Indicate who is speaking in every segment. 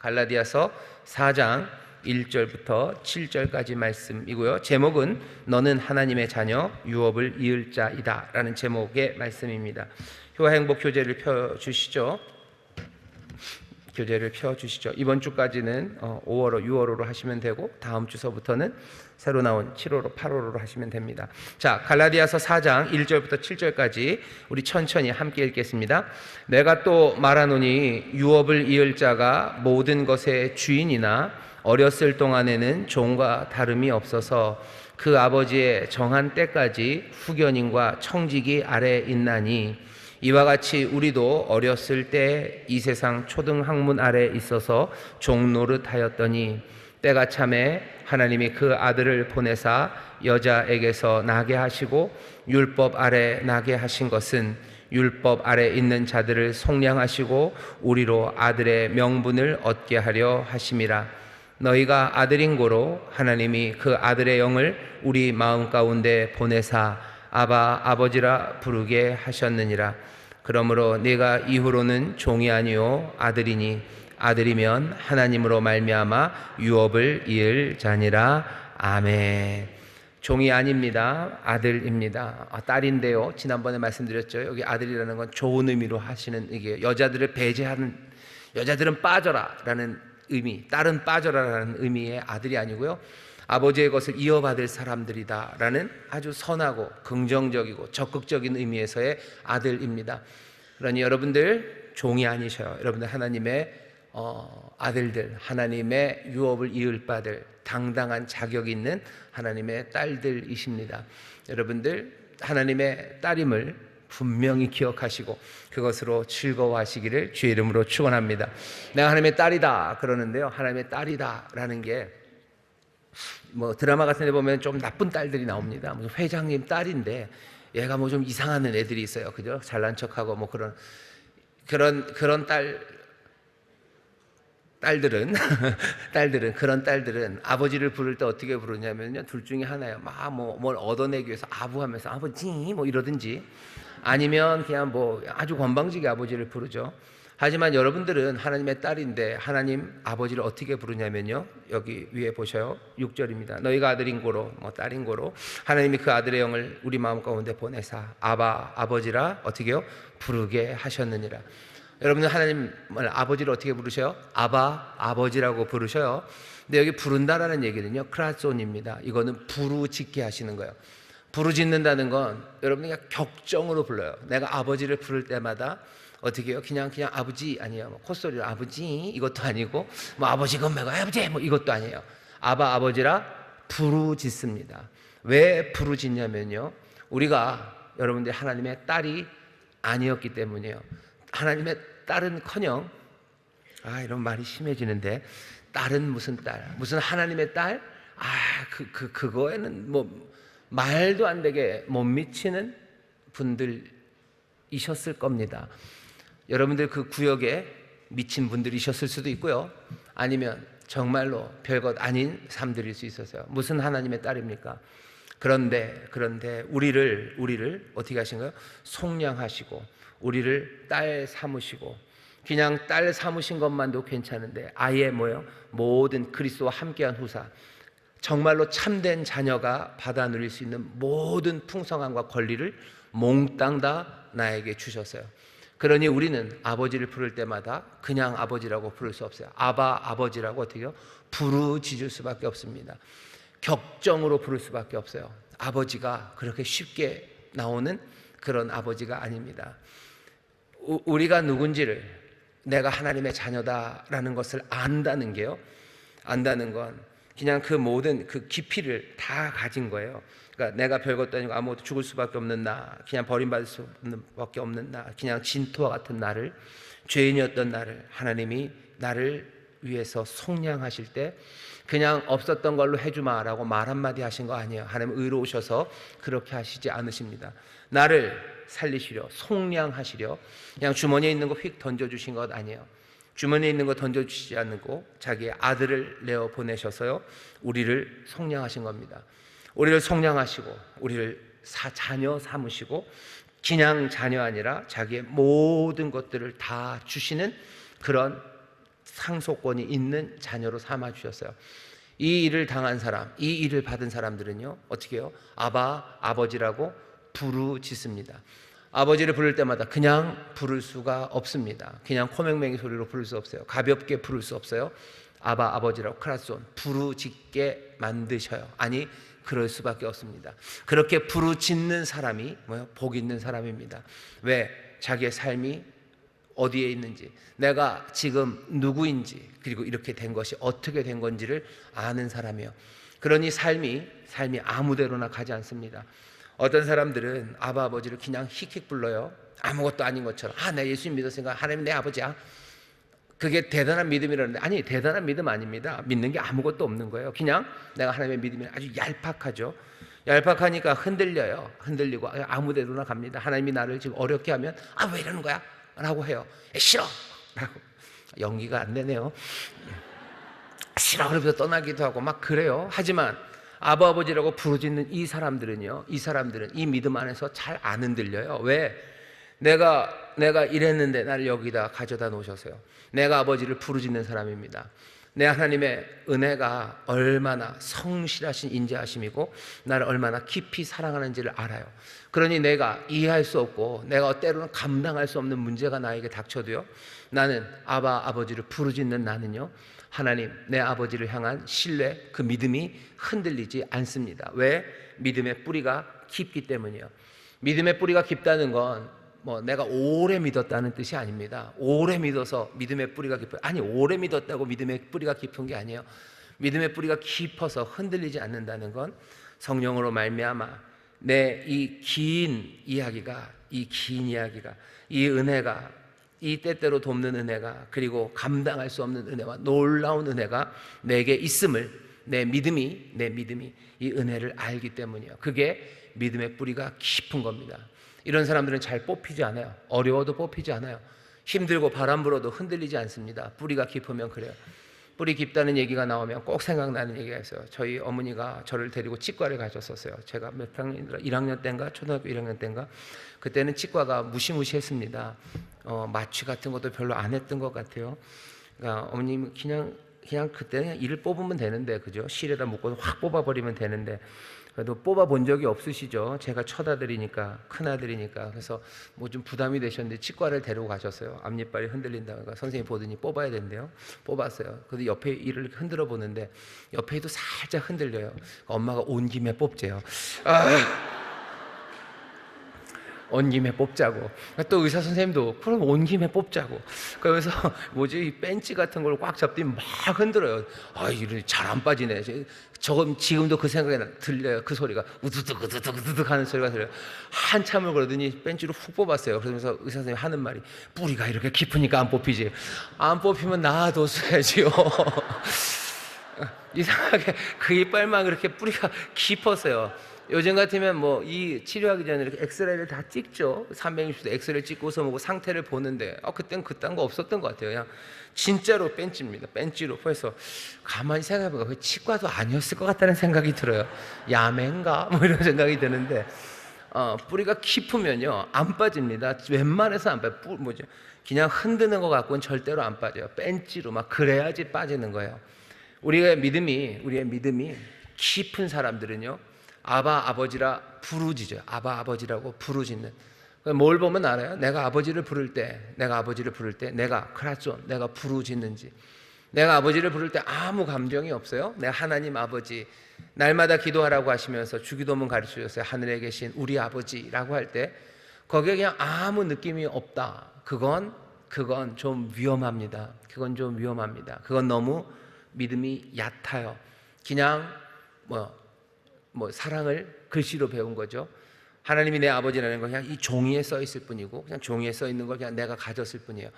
Speaker 1: 갈라디아서 4장 1절부터 7절까지 말씀이고요. 제목은 너는 하나님의 자녀 유업을 이을 자이다 라는 제목의 말씀입니다. 효와 행복 교재를 펴주시죠. 교재를 펴주시죠. 이번 주까지는 5월호, 6월호로 하시면 되고 다음 주서부터는 새로 나온 7월호, 8월호로 하시면 됩니다. 자, 갈라디아서 4장 1절부터 7절까지 우리 천천히 함께 읽겠습니다. 내가 또 말하노니 유업을 이을 자가 모든 것의 주인이나 어렸을 동안에는 종과 다름이 없어서 그 아버지의 정한 때까지 후견인과 청지기 아래에 있나니 이와 같이 우리도 어렸을 때 이 세상 초등학문 아래 있어서 종노릇하였더니 때가 차매 하나님이 그 아들을 보내사 여자에게서 나게 하시고 율법 아래 나게 하신 것은 율법 아래 있는 자들을 속량하시고 우리로 아들의 명분을 얻게 하려 하심이라. 너희가 아들인 고로 하나님이 그 아들의 영을 우리 마음 가운데 보내사 아바 아버지라 부르게 하셨느니라. 그러므로 네가 이후로는 종이 아니요 아들이니 아들이면 하나님으로 말미암아 유업을 이을 자니라. 아멘. 종이 아닙니다. 아들입니다. 딸인데요. 지난번에 말씀드렸죠. 여기 아들이라는 건 좋은 의미로 하시는 이게 여자들을 배제하는, 여자들은 빠져라라는 의미, 딸은 빠져라라는 의미의 아들이 아니고요. 아버지의 것을 이어받을 사람들이다라는 아주 선하고 긍정적이고 적극적인 의미에서의 아들입니다. 그러니 여러분들 종이 아니셔요. 여러분들 하나님의 아들들, 하나님의 유업을 이을 바들, 당당한 자격 있는 하나님의 딸들이십니다. 여러분들 하나님의 딸임을 분명히 기억하시고 그것으로 즐거워하시기를 주의 이름으로 축원합니다. 내가 하나님의 딸이다 그러는데요. 하나님의 딸이다라는 게 뭐 드라마 같은 데 보면 좀 나쁜 딸들이 나옵니다. 무슨 회장님 딸인데 얘가 뭐 좀 이상한 애들이 있어요. 그죠? 잘난 척하고 뭐 그런 딸들은 그런 딸들은 아버지를 부를 때 어떻게 부르냐면요. 둘 중에 하나예요. 막 뭘 얻어내기 위해서 아부하면서 아버지 뭐 이러든지 아니면 그냥 뭐 아주 건방지게 아버지를 부르죠. 하지만 여러분들은 하나님의 딸인데 하나님 아버지를 어떻게 부르냐면요. 여기 위에 보셔요. 6절입니다. 너희가 아들인 고로 뭐 딸인 고로 하나님이 그 아들의 영을 우리 마음 가운데 보내사 아바 아버지라 어떻게 해요? 부르게 하셨느니라. 여러분들 하나님을 아버지를 어떻게 부르셔요? 아바 아버지라고 부르셔요. 근데 여기 부른다라는 얘기는요. 크라존입니다. 이거는 부르짖게 하시는 거예요. 부르짖는다는 건 여러분이 격정으로 불러요. 내가 아버지를 부를 때마다 어떻게 해요? 그냥 아버지 아니에요. 뭐 콧소리로 아버지 이것도 아니고 뭐 아버지 건매가 아버지 뭐 이것도 아니에요. 아바 아버지라 부르짖습니다. 왜 부르짖냐면요. 우리가 여러분들 하나님의 딸이 아니었기 때문이에요. 하나님의 딸은커녕 이런 말이 심해지는데 딸은 무슨 딸? 무슨 하나님의 딸? 그거에는 뭐 말도 안 되게 못 미치는 분들이셨을 겁니다. 여러분들 그 구역에 미친 분들이셨을 수도 있고요. 아니면 정말로 별것 아닌 삶들일 수 있었어요. 무슨 하나님의 딸입니까? 그런데 우리를 어떻게 하신 거예요? 속량하시고 우리를 딸 삼으시고 그냥 딸 삼으신 것만도 괜찮은데 아예 뭐예요? 모든 그리스도와 함께한 후사 정말로 참된 자녀가 받아 누릴 수 있는 모든 풍성함과 권리를 몽땅 다 나에게 주셨어요. 그러니 우리는 아버지를 부를 때마다 그냥 아버지라고 부를 수 없어요. 아바 아버지라고 어떻게 해요? 부르짖을 수밖에 없습니다. 격정으로 부를 수밖에 없어요. 아버지가 그렇게 쉽게 나오는 그런 아버지가 아닙니다. 우리가 누군지를 내가 하나님의 자녀다라는 것을 안다는 게요. 안다는 건 그냥 그 모든 그 깊이를 다 가진 거예요. 그러니까 내가 별것도 아니고 아무것도 죽을 수밖에 없는 나, 그냥 버림받을 수밖에 없는 나, 그냥 진토와 같은 나를, 죄인이었던 나를 하나님이 나를 위해서 속량하실 때 그냥 없었던 걸로 해주마라고 말 한마디 하신 거 아니에요. 하나님 의로우셔서 그렇게 하시지 않으십니다. 나를 살리시려 속량하시려 그냥 주머니에 있는 거 휙 던져주신 것 아니에요. 주머니에 있는 거 던져주시지 않고 자기의 아들을 내어 보내셔서요 우리를 속량하신 겁니다. 우리를 속량하시고 우리를 자녀 삼으시고 그냥 자녀 아니라 자기의 모든 것들을 다 주시는 그런 상속권이 있는 자녀로 삼아 주셨어요. 이 일을 당한 사람, 이 일을 받은 사람들은요, 어떻게 해요? 아바, 아버지라고 부르짖습니다. 아버지를 부를 때마다 그냥 부를 수가 없습니다. 그냥 코맹맹이 소리로 부를 수 없어요. 가볍게 부를 수 없어요. 아바, 아버지라고 크라손 부르짖게 만드셔요. 아니, 그럴 수밖에 없습니다. 그렇게 부르짖는 사람이 뭐요? 복 있는 사람입니다. 왜? 자기의 삶이 어디에 있는지, 내가 지금 누구인지, 그리고 이렇게 된 것이 어떻게 된 건지를 아는 사람이에요. 그러니 삶이 아무데로나 가지 않습니다. 어떤 사람들은 아바 아버지를 그냥 힉힉 불러요. 아무것도 아닌 것처럼. 내 예수님 믿었으니까 하나님 내 아버지야. 그게 대단한 믿음이라는데, 아니, 대단한 믿음 아닙니다. 믿는 게 아무것도 없는 거예요. 그냥 내가 하나님의 믿음이 아주 얄팍하죠. 얄팍하니까 흔들려요. 흔들리고 아무데로나 갑니다. 하나님이 나를 지금 어렵게 하면 왜 이러는 거야? 라고 해요. 싫어! 라고. 연기가 안 되네요. 싫어! 그러면서 떠나기도 하고 막 그래요. 하지만 아바 아버지라고 부르짖는 이 사람들은 이 믿음 안에서 잘 안 흔들려요. 왜? 내가 이랬는데 나를 여기다 가져다 놓으셨어요. 내가 아버지를 부르짖는 사람입니다. 내 하나님의 은혜가 얼마나 성실하신 인자하심이고 나를 얼마나 깊이 사랑하는지를 알아요. 그러니 내가 이해할 수 없고 내가 때로는 감당할 수 없는 문제가 나에게 닥쳐도요, 나는 아바 아버지를 부르짖는 나는요, 하나님 내 아버지를 향한 신뢰, 그 믿음이 흔들리지 않습니다. 왜? 믿음의 뿌리가 깊기 때문이요. 믿음의 뿌리가 깊다는 건 내가 오래 믿었다는 뜻이 아닙니다. 오래 믿어서 믿음의 뿌리가 깊어요. 아니, 오래 믿었다고 믿음의 뿌리가 깊은 게 아니에요. 믿음의 뿌리가 깊어서 흔들리지 않는다는 건 성령으로 말미암아 내 이 긴 이야기가, 이 은혜가, 이 때때로 돕는 은혜가, 그리고 감당할 수 없는 은혜와 놀라운 은혜가 내게 있음을 내 믿음이 이 은혜를 알기 때문이에요. 그게 믿음의 뿌리가 깊은 겁니다. 이런 사람들은 잘 뽑히지 않아요. 어려워도 뽑히지 않아요. 힘들고 바람 불어도 흔들리지 않습니다. 뿌리가 깊으면 그래요. 뿌리 깊다는 얘기가 나오면 꼭 생각나는 얘기가 있어요. 저희 어머니가 저를 데리고 치과를 가셨었어요. 제가 몇 학년이더라? 1학년 때인가? 초등학교 1학년 때인가? 그때는 치과가 무시무시했습니다. 마취 같은 것도 별로 안 했던 것 같아요. 그러니까 어머님은 그냥 그때는 이를 뽑으면 되는데, 그죠? 실에다 묶어서 확 뽑아버리면 되는데, 그래도 뽑아본 적이 없으시죠? 제가 첫아들이니까, 큰아들이니까. 그래서 좀 부담이 되셨는데 치과를 데리고 가셨어요. 앞니빨이 흔들린다고. 그러니까 선생님이 보더니 뽑아야 된대요. 뽑았어요. 근데 옆에 이를 흔들어 보는데 옆에 이도 살짝 흔들려요. 그러니까 엄마가 온 김에 뽑재요. 온 김에 뽑자고. 또 의사 선생님도 그럼 온 김에 뽑자고. 그러면서 이 벤치 같은 걸 꽉 잡더니 막 흔들어요. 이거 잘 안 빠지네. 지금도 그 생각이 들려요. 그 소리가 우두둑 우두둑 하는 소리가 들려요. 한참을 그러더니 벤치로 훅 뽑았어요. 그러면서 의사 선생님이 하는 말이, 뿌리가 이렇게 깊으니까 안 뽑히지. 안 뽑히면 놔뒀어야지요. 이상하게 그 이빨만 그렇게 뿌리가 깊었어요. 요즘 같으면 이 치료하기 전에 이렇게 엑스레이를 다 찍죠. 360도 엑스레이 찍고서 상태를 보는데, 그땐 그딴 거 없었던 것 같아요. 그냥 진짜로 벤치입니다. 벤치로. 그래서 가만히 생각해보니까 그 치과도 아니었을 것 같다는 생각이 들어요. 야매인가? 이런 생각이 드는데, 뿌리가 깊으면요 안 빠집니다. 웬만해서 안 빠요. 그냥 흔드는 것 갖고는 절대로 안 빠져요. 벤치로 그래야지 빠지는 거예요. 우리의 믿음이 깊은 사람들은요, 아바 아버지라 부르짖어요. 아바 아버지라고 부르짖는. 뭘 보면 알아요? 내가 아버지를 부를 때 내가 크라존, 내가 부르짖는지. 내가 아버지를 부를 때 아무 감정이 없어요. 내가 하나님 아버지, 날마다 기도하라고 하시면서 주기도문 가르쳐 주셨어요. 하늘에 계신 우리 아버지라고 할 때 거기에 그냥 아무 느낌이 없다. 그건 좀 위험합니다. 그건 너무 믿음이 얕아요. 그냥 사랑을 글씨로 배운 거죠. 하나님이 내 아버지라는 건 그냥 이 종이에 써 있을 뿐이고, 그냥 종이에 써 있는 걸 그냥 내가 가졌을 뿐이에요.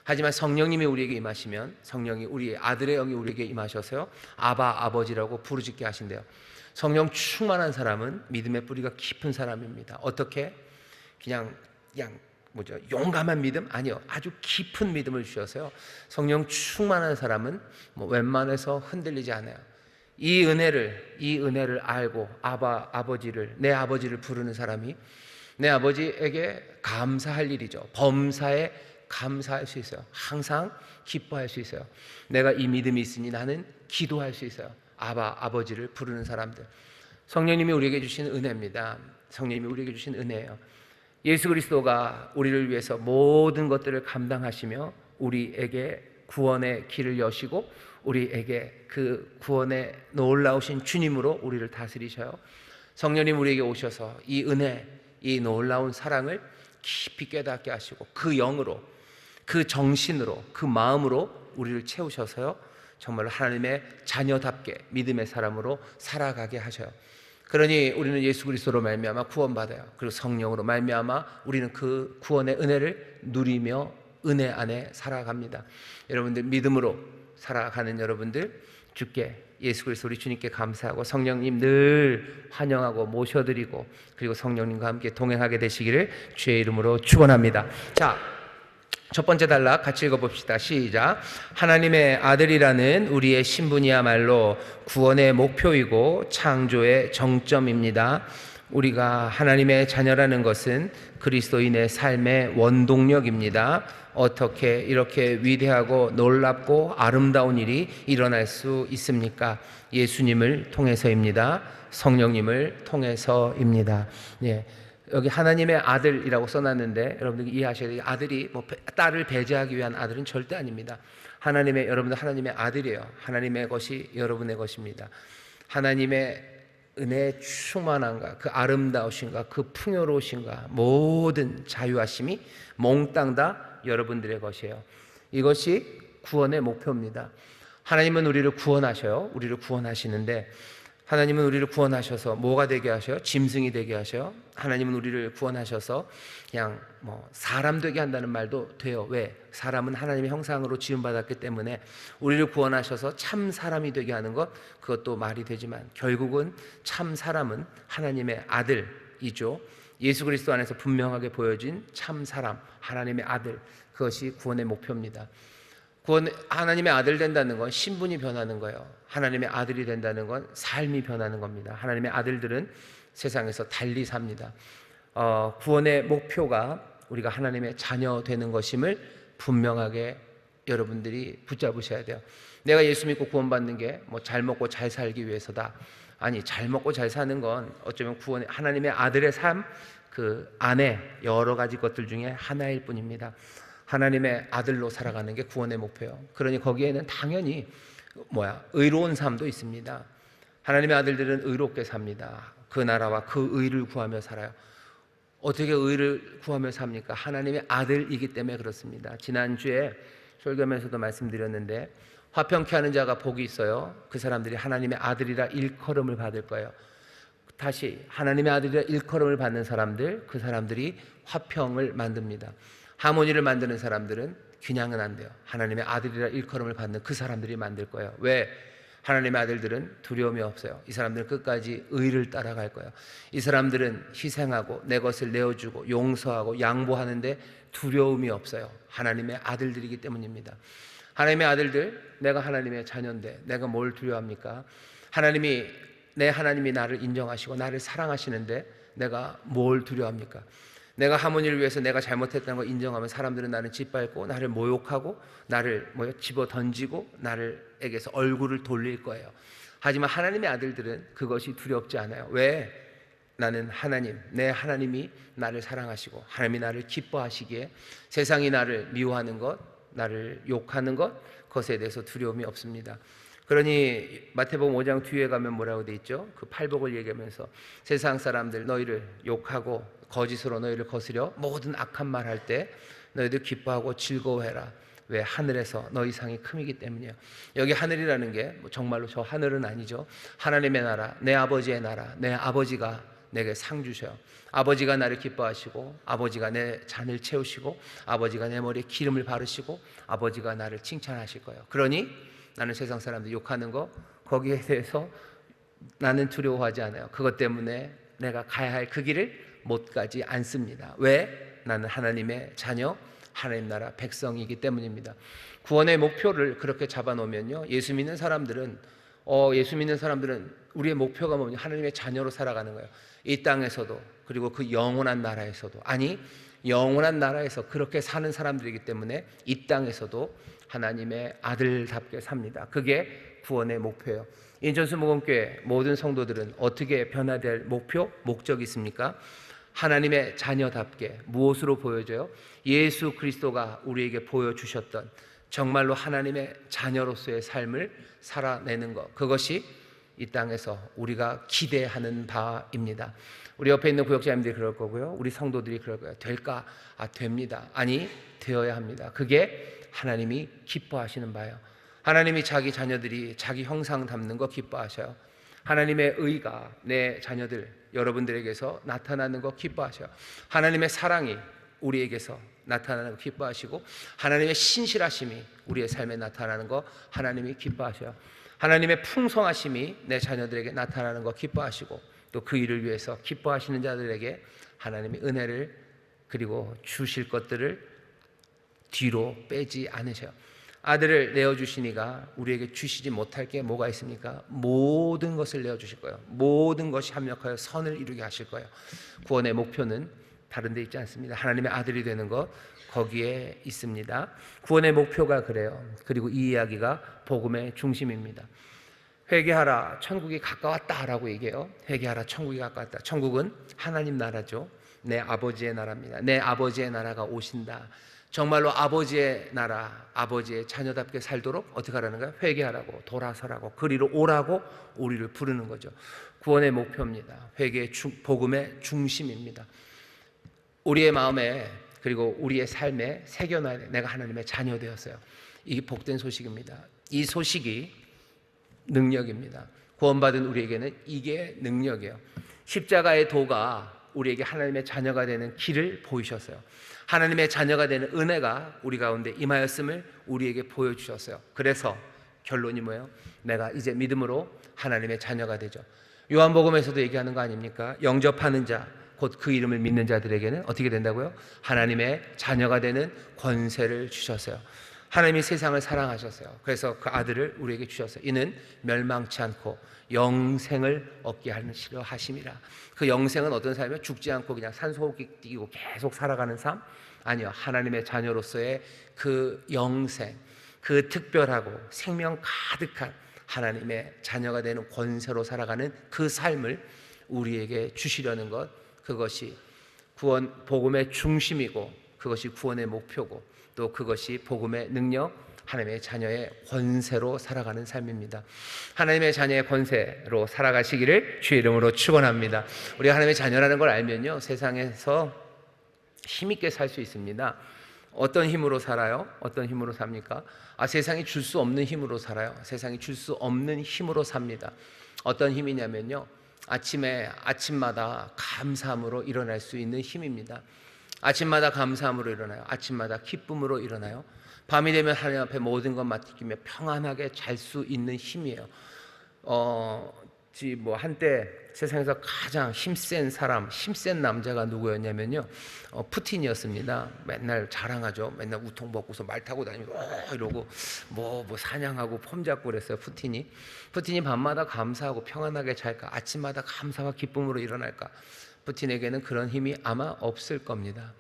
Speaker 1: 하지만 성령님이 우리에게 임하시면, 성령이 우리의 아들의 영이 우리에게 임하셔서요, 아바 아버지라고 부르짖게 하신대요. 성령 충만한 사람은 믿음의 뿌리가 깊은 사람입니다. 어떻게? 그냥 용감한 믿음? 아니요. 아주 깊은 믿음을 주셔서요, 성령 충만한 사람은 웬만해서 흔들리지 않아요. 이 은혜를 알고 내 아버지를 부르는 사람이 내 아버지에게 감사할 일이죠. 범사에 감사할 수 있어요. 항상 기뻐할 수 있어요. 내가 이 믿음이 있으니 나는 기도할 수 있어요. 아버지를 부르는 사람들. 성령님이 우리에게 주신 은혜입니다. 성령님이 우리에게 주신 은혜예요. 예수 그리스도가 우리를 위해서 모든 것들을 감당하시며 우리에게 구원의 길을 여시고 우리에게 그 구원의 놀라우신 주님으로 우리를 다스리셔요. 성령님 우리에게 오셔서 이 은혜, 이 놀라운 사랑을 깊이 깨닫게 하시고 그 영으로, 그 정신으로, 그 마음으로 우리를 채우셔서요, 정말 하나님의 자녀답게 믿음의 사람으로 살아가게 하셔요. 그러니 우리는 예수 그리스도로 말미암아 구원받아요. 그리고 성령으로 말미암아 우리는 그 구원의 은혜를 누리며 은혜 안에 살아갑니다. 여러분들 믿음으로 살아가는 여러분들, 주께 예수 그리스도 우리 주님께 감사하고 성령님 늘 환영하고 모셔드리고 그리고 성령님과 함께 동행하게 되시기를 주의 이름으로 축원합니다. 자, 첫 번째 단락 같이 읽어봅시다. 시작. 하나님의 아들이라는 우리의 신분이야말로 구원의 목표이고 창조의 정점입니다. 우리가 하나님의 자녀라는 것은 그리스도인의 삶의 원동력입니다. 어떻게 이렇게 위대하고 놀랍고 아름다운 일이 일어날 수 있습니까? 예수님을 통해서입니다. 성령님을 통해서입니다. 예. 여기 하나님의 아들이라고 써놨는데 여러분들이 이해하셔야 돼요. 아들이 딸을 배제하기 위한 아들은 절대 아닙니다. 여러분들 하나님의 아들이에요. 하나님의 것이 여러분의 것입니다. 하나님의 은혜의 충만함과 그 아름다우신가, 그 풍요로우신가, 모든 자유하심이 몽땅 다 여러분들의 것이에요. 이것이 구원의 목표입니다. 하나님은 우리를 구원하셔요. 우리를 구원하시는데 하나님은 우리를 구원하셔서 뭐가 되게 하셔요? 짐승이 되게 하셔요. 하나님은 우리를 구원하셔서 그냥 사람 되게 한다는 말도 돼요. 왜? 사람은 하나님의 형상으로 지음받았기 때문에 우리를 구원하셔서 참 사람이 되게 하는 것, 그것도 말이 되지만 결국은 참 사람은 하나님의 아들이죠. 예수 그리스도 안에서 분명하게 보여진 참 사람, 하나님의 아들, 그것이 구원의 목표입니다. 하나님의 아들 된다는 건 신분이 변하는 거예요. 하나님의 아들이 된다는 건 삶이 변하는 겁니다. 하나님의 아들들은 세상에서 달리 삽니다. 구원의 목표가 우리가 하나님의 자녀 되는 것임을 분명하게 여러분들이 붙잡으셔야 돼요. 내가 예수 믿고 구원받는 게 잘 먹고 잘 살기 위해서다. 아니, 잘 먹고 잘 사는 건 어쩌면 하나님의 아들의 삶 그 안에 여러 가지 것들 중에 하나일 뿐입니다. 하나님의 아들로 살아가는 게 구원의 목표예요. 그러니 거기에는 당연히 의로운 삶도 있습니다. 하나님의 아들들은 의롭게 삽니다. 그 나라와 그 의를 구하며 살아요. 어떻게 의를 구하며 삽니까? 하나님의 아들이기 때문에 그렇습니다. 지난주에 설교하면서도 말씀드렸는데 화평케 하는 자가 복이 있어요. 그 사람들이 하나님의 아들이라 일컬음을 받을 거예요. 다시 하나님의 아들이라 일컬음을 받는 사람들, 그 사람들이 화평을 만듭니다. 하모니를 만드는 사람들은 그냥은 안 돼요. 하나님의 아들이라 일컬음을 받는 그 사람들이 만들 거예요. 왜? 하나님의 아들들은 두려움이 없어요. 이 사람들은 끝까지 의를 따라갈 거예요. 이 사람들은 희생하고 내 것을 내어주고 용서하고 양보하는데 두려움이 없어요. 하나님의 아들들이기 때문입니다. 하나님의 아들들, 내가 하나님의 자녀인데 내가 뭘 두려워합니까? 하나님이 나를 인정하시고 나를 사랑하시는데 내가 뭘 두려워합니까? 내가 하모니를 위해서 내가 잘못했다는 걸 인정하면 사람들은 나를 짓밟고 나를 모욕하고 나를 집어 던지고 나를에게서 얼굴을 돌릴 거예요. 하지만 하나님의 아들들은 그것이 두렵지 않아요. 왜? 나는 내 하나님이 나를 사랑하시고 하나님이 나를 기뻐하시기에 세상이 나를 미워하는 것, 나를 욕하는 것, 그것에 대해서 두려움이 없습니다. 그러니 마태복음 5장 뒤에 가면 뭐라고 돼 있죠? 그 팔복을 얘기하면서 세상 사람들 너희를 욕하고 거짓으로 너희를 거스려 모든 악한 말 할 때 너희들 기뻐하고 즐거워해라. 왜? 하늘에서 너희 상이 큼이기 때문이에요. 여기 하늘이라는 게 정말로 저 하늘은 아니죠. 하나님의 나라, 내 아버지의 나라, 내 아버지가 내게 상 주셔요. 아버지가 나를 기뻐하시고 아버지가 내 잔을 채우시고 아버지가 내 머리에 기름을 바르시고 아버지가 나를 칭찬하실 거예요. 그러니 나는 세상 사람들 욕하는 거, 거기에 대해서 나는 두려워하지 않아요. 그것 때문에 내가 가야 할 그 길을 못 가지 않습니다. 왜? 나는 하나님의 자녀, 하나님 나라 백성이기 때문입니다. 구원의 목표를 그렇게 잡아놓으면요, 예수 믿는 사람들은 우리의 목표가 뭐냐? 하나님의 자녀로 살아가는 거예요. 이 땅에서도, 그리고 그 영원한 나라에서도. 아니, 영원한 나라에서 그렇게 사는 사람들이기 때문에 이 땅에서도 하나님의 아들답게 삽니다. 그게 구원의 목표예요. 인천수목원교회 모든 성도들은 어떻게 변화될 목표, 목적이 있습니까? 하나님의 자녀답게. 무엇으로 보여져요? 예수 그리스도가 우리에게 보여주셨던 정말로 하나님의 자녀로서의 삶을 살아내는 것, 그것이 이 땅에서 우리가 기대하는 바입니다. 우리 옆에 있는 구역자님들이 그럴 거고요, 우리 성도들이 그럴 거예요. 될까? 됩니다. 아니, 되어야 합니다. 그게 하나님이 기뻐하시는 바예요. 하나님이 자기 자녀들이 자기 형상 담는 거 기뻐하셔요. 하나님의 의가 내 자녀들, 여러분들에게서 나타나는 거 기뻐하셔요. 하나님의 사랑이 우리에게서 나타나는 거 기뻐하시고, 하나님의 신실하심이 우리의 삶에 나타나는 거 하나님이 기뻐하셔요. 하나님의 풍성하심이 내 자녀들에게 나타나는 거 기뻐하시고, 또 그 일을 위해서 기뻐하시는 자들에게 하나님의 은혜를 그리고 주실 것들을 뒤로 빼지 않으셔요. 아들을 내어주시니가 우리에게 주시지 못할 게 뭐가 있습니까? 모든 것을 내어주실 거예요. 모든 것이 합력하여 선을 이루게 하실 거예요. 구원의 목표는 다른 데 있지 않습니다. 하나님의 아들이 되는 것, 거기에 있습니다. 구원의 목표가 그래요. 그리고 이 이야기가 복음의 중심입니다. 회개하라, 천국이 가까웠다라고 얘기해요. 회개하라, 천국이 가까웠다. 천국은 하나님 나라죠. 내 아버지의 나라입니다. 내 아버지의 나라가 오신다. 정말로 아버지의 나라, 아버지의 자녀답게 살도록 어떻게 하라는 거예요? 회개하라고, 돌아서라고, 그리로 오라고 우리를 부르는 거죠. 구원의 목표입니다. 회개의 복음의 중심입니다. 우리의 마음에 그리고 우리의 삶에 새겨놔야 돼. 내가 하나님의 자녀 되었어요. 이게 복된 소식입니다. 이 소식이 능력입니다. 구원받은 우리에게는 이게 능력이에요. 십자가의 도가 우리에게 하나님의 자녀가 되는 길을 보이셨어요. 하나님의 자녀가 되는 은혜가 우리 가운데 임하였음을 우리에게 보여주셨어요. 그래서 결론이 뭐예요? 내가 이제 믿음으로 하나님의 자녀가 되죠. 요한복음에서도 얘기하는 거 아닙니까? 영접하는 자, 곧 그 이름을 믿는 자들에게는 어떻게 된다고요? 하나님의 자녀가 되는 권세를 주셨어요. 하나님이 세상을 사랑하셨어요. 그래서 그 아들을 우리에게 주셨어요. 이는 멸망치 않고 영생을 얻게 하시려 하심이라. 그 영생은 어떤 삶이에요? 죽지 않고 그냥 산소호흡기 뛰고 계속 살아가는 삶? 아니요. 하나님의 자녀로서의 그 영생, 그 특별하고 생명 가득한 하나님의 자녀가 되는 권세로 살아가는 그 삶을 우리에게 주시려는 것, 그것이 구원 복음의 중심이고, 그것이 구원의 목표고, 또 그것이 복음의 능력, 하나님의 자녀의 권세로 살아가는 삶입니다. 하나님의 자녀의 권세로 살아가시기를 주의 이름으로 축원합니다. 우리 하나님의 자녀라는 걸 알면요, 세상에서 힘있게 살 수 있습니다. 어떤 힘으로 살아요? 어떤 힘으로 삽니까? 세상이 줄 수 없는 힘으로 살아요. 세상이 줄 수 없는 힘으로 삽니다. 어떤 힘이냐면요, 아침마다 감사함으로 일어날 수 있는 힘입니다. 아침마다 감사함으로 일어나요. 아침마다 기쁨으로 일어나요. 밤이 되면 하나님 앞에 모든 것 맡기며 평안하게 잘 수 있는 힘이에요. 한때 세상에서 가장 힘센 사람, 힘센 남자가 누구였냐면요, 푸틴이었습니다. 맨날 자랑하죠. 맨날 우통 벗고서 말 타고 다니고 이러고 뭐 사냥하고 폼 잡고 그랬어요. 푸틴이 밤마다 감사하고 평안하게 잘까? 아침마다 감사와 기쁨으로 일어날까? 푸틴에게는 그런 힘이 아마 없을 겁니다.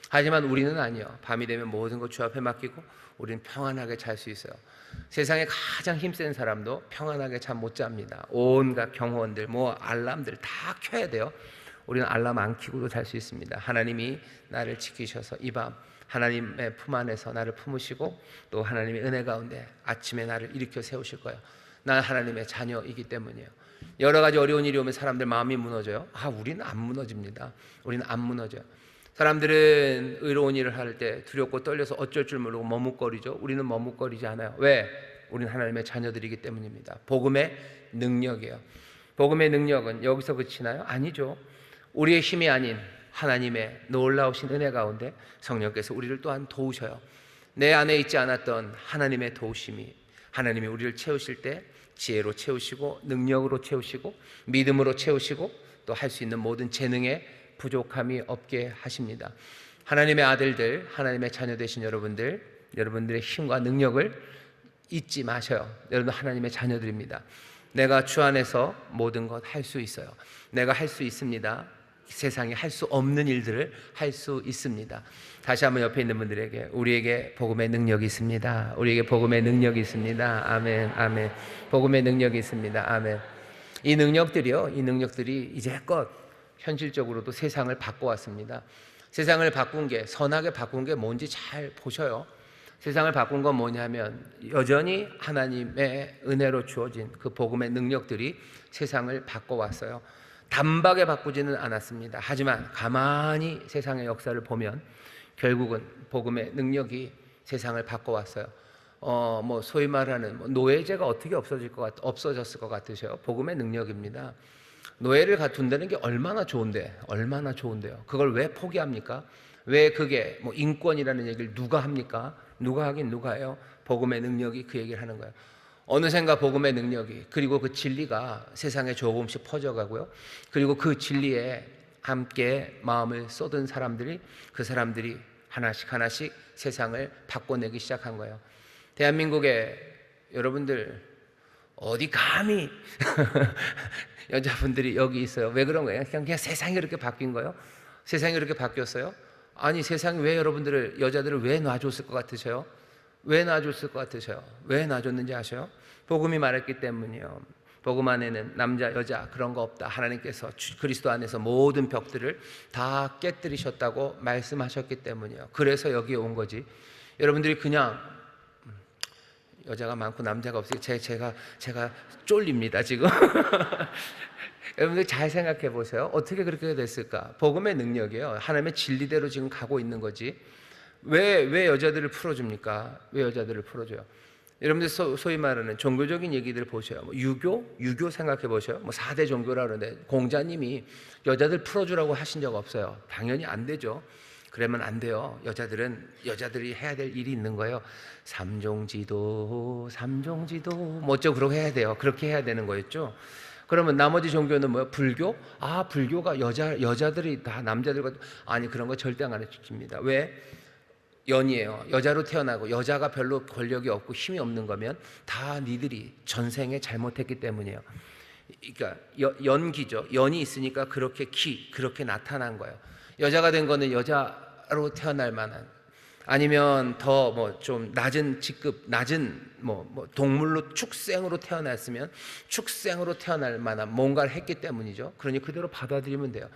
Speaker 1: 하지만 우리는 아니요. 밤이 되면 모든 것 주 앞에 맡기고 우리는 평안하게 잘 수 있어요. 세상에 가장 힘센 사람도 평안하게 잠 못 잡니다. 온갖 경호원들, 알람들 다 켜야 돼요. 우리는 알람 안 켜고도 잘 수 있습니다. 하나님이 나를 지키셔서 이 밤 하나님의 품 안에서 나를 품으시고, 또 하나님의 은혜 가운데 아침에 나를 일으켜 세우실 거예요. 난 하나님의 자녀이기 때문이에요. 여러 가지 어려운 일이 오면 사람들 마음이 무너져요. 우리는 안 무너집니다. 우리는 안 무너져요. 사람들은 의로운 일을 할 때 두렵고 떨려서 어쩔 줄 모르고 머뭇거리죠. 우리는 머뭇거리지 않아요. 왜? 우리는 하나님의 자녀들이기 때문입니다. 복음의 능력이에요. 복음의 능력은 여기서 그치나요? 아니죠. 우리의 힘이 아닌 하나님의 놀라우신 은혜 가운데 성령께서 우리를 또한 도우셔요. 내 안에 있지 않았던 하나님의 도우심이, 하나님이 우리를 채우실 때 지혜로 채우시고, 능력으로 채우시고, 믿음으로 채우시고, 또 할 수 있는 모든 재능에 부족함이 없게 하십니다. 하나님의 아들들, 하나님의 자녀 되신 여러분들의 힘과 능력을 잊지 마셔요. 여러분 하나님의 자녀들입니다. 내가 주 안에서 모든 것 할 수 있어요. 내가 할 수 있습니다. 세상이 할 수 없는 일들을 할 수 있습니다. 다시 한번 옆에 있는 분들에게 우리에게 복음의 능력이 있습니다. 우리에게 복음의 능력이 있습니다. 아멘, 아멘. 복음의 능력이 있습니다. 아멘. 이 능력들이 이제껏 현실적으로도 세상을 바꿔왔습니다. 세상을 바꾼 게, 선하게 바꾼 게 뭔지 잘 보셔요. 세상을 바꾼 건 뭐냐면 여전히 하나님의 은혜로 주어진 그 복음의 능력들이 세상을 바꿔왔어요. 단박에 바꾸지는 않았습니다. 하지만 가만히 세상의 역사를 보면 결국은 복음의 능력이 세상을 바꿔왔어요. 소위 말하는 노예제가 어떻게 없어졌을 것 같으세요? 복음의 능력입니다. 노예를 둔다는 게 얼마나 좋은데요. 그걸 왜 포기합니까? 왜 그게 인권이라는 얘기를 누가 합니까? 누가 해요? 복음의 능력이 그 얘기를 하는 거예요. 어느샌가 복음의 능력이, 그리고 그 진리가 세상에 조금씩 퍼져가고요. 그리고 그 진리에 함께 마음을 쏟은 그 사람들이 하나씩 세상을 바꿔내기 시작한 거예요. 대한민국에 여러분들 어디 감히 여자분들이 여기 있어요. 왜 그런 거예요? 그냥 세상이 이렇게 바뀐 거예요? 세상이 이렇게 바뀌었어요? 아니, 세상이 왜 여자들을 왜 놔줬을 것 같으세요? 왜 놔줬는지 아세요? 복음이 말했기 때문이요. 복음 안에는 남자, 여자 그런 거 없다. 하나님께서 그리스도 안에서 모든 벽들을 다 깨뜨리셨다고 말씀하셨기 때문이요. 그래서 여기에 온 거지. 여러분들이 그냥 여자가 많고 남자가 없으니 제가 쫄립니다 지금. 여러분들 잘 생각해 보세요. 어떻게 그렇게 됐을까? 복음의 능력이에요. 하나님의 진리대로 지금 가고 있는 거지. 왜 여자들을 풀어줍니까? 왜 여자들을 풀어줘요? 여러분들 소위 말하는 종교적인 얘기들 보세요. 유교 생각해 보세요. 4대 종교라 그러는데 공자님이 여자들 풀어주라고 하신 적 없어요. 당연히 안 되죠. 그러면 안 돼요. 여자들이 해야 될 일이 있는 거예요. 삼종지도 어쩌고 그러고 해야 돼요. 그렇게 해야 되는 거였죠. 그러면 나머지 종교는 뭐예요? 불교? 불교가 여자들이 다 남자들과, 아니, 그런 거 절대 안 가르칩니다. 왜? 연이에요. 여자로 태어나고 여자가 별로 권력이 없고 힘이 없는 거면 다 니들이 전생에 잘못했기 때문이에요. 그러니까 연기죠. 연이 있으니까 그렇게 나타난 거예요. 여자가 된 거는 여자로 태어날 만한, 아니면 더 좀 낮은 직급, 동물로 축생으로 태어났으면 축생으로 태어날 만한 뭔가를 했기 때문이죠. 그러니 그대로 받아들이면 돼요.